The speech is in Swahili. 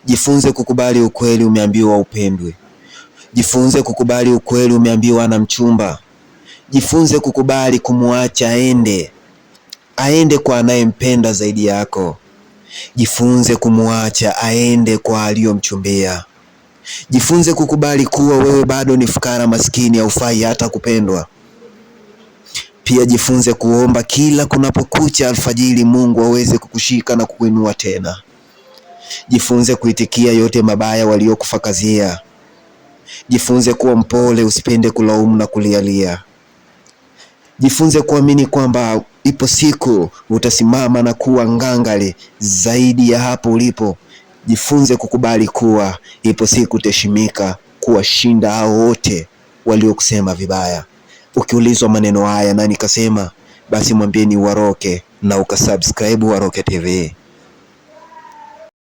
Jifunze kukubali ukweli umeambiwa upendwe. Jifunze kukubali ukweli umeambiwa na mchumba. Jifunze kukubali kumwacha aende kwa anayempenda zaidi yako. Jifunze kumwacha aende kwa aliyomchumbia. Jifunze kukubali kuwa wewe bado ni fukara maskini, haufai hata kupendwa. Pia jifunze kuomba kila kunapokucha alfajiri, Mungu aweze kukushika na kukuinua tena. Jifunze kuitikia yote mabaya waliokufakazia. Jifunze kuwa mpole, usipende kulaumu na kulialia. Jifunze kuamini kwamba ipo siku utasimama na kuwa ngangari zaidi ya hapo ulipo. Jifunze kukubali kuwa ipo siku utaheshimika kuwashinda hao wote waliokusema vibaya. Ukiulizwa maneno haya nani kasema, basi mwambieni Waroke na ukasubscribe Waroke TV.